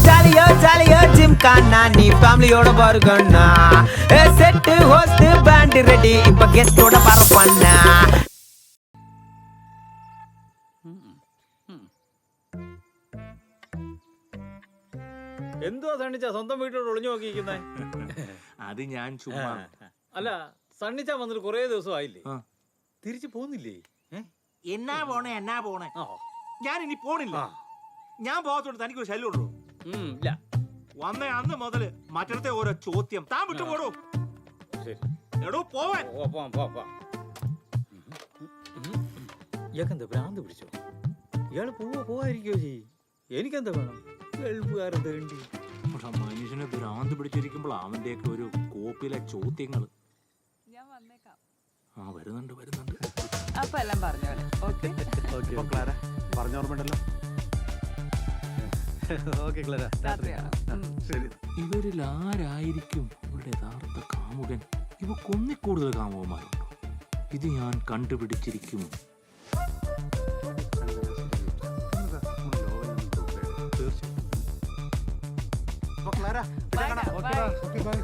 ஜாலியோ ஜாலியோ gym கானா நீ ஃபேமிலியோட பாருங்கண்ணா செட் ஹோஸ்ட் பேண்ட் ரெடி இப்ப கெஸ்டோட பரப்பண்ணா എന്തോ സണ്ണിച്ച സ്വന്തം വീട്ടിലോട്ട് ഒളിഞ്ഞു നോക്കിയിരിക്കുന്നേ? അത് ഞാൻ ചുമ്മാ. അല്ല സണ്ണിച്ച വന്നിട്ട് കുറേ ദിവസമായില്ലേ, തിരിച്ചു പോകുന്നില്ലേ? എന്നാ പോണേ ഞാൻ ഇനി പോണില്ല. ഞാൻ പോകത്തോണ്ട് തനിക്കൊരു ശല്യം ഉള്ളൂ. ഇല്ല, വന്നേ അന്ന് മുതല് മറ്റത്തെ ഓരോ ചോദ്യം താൻ വിട്ടു പോടൂ. എടോ പോവാൻ. ഇയാൾക്കെന്താ ഭ്രാന്ത് പിടിച്ചോ? ഇയാള് പോവാതിരിക്കോ ചെയ്യും. എനിക്കെന്താ വേണം? ഗൾഫുകാരൻ തേണ്ടി. പക്ഷെ മനുഷ്യനെ ഭ്രാന്ത് പിടിച്ചിരിക്കുമ്പോൾ അവന്റെയൊക്കെ ഒരു കോപ്പിലെ ചോദ്യങ്ങള്. ഞാൻ വന്നേക്കാം. വരുന്നുണ്ട്. അപ്പൊ എല്ലാം പറഞ്ഞോളെ. ഓക്കെ ക്ലാര പറഞ്ഞ ഓർമ്മയുണ്ടല്ലോ. ഓക്കെ ക്ലാര, ശരി. ഇവരിൽ ആരായിരിക്കും അവളുടെ യഥാർത്ഥ കാമുകൻ? ഇവ കൊന്നിക്കൂടുതൽ കാമുകന്മാരുണ്ടോ? ഇത് ഞാൻ കണ്ടുപിടിച്ചിരിക്കും. Clara, by.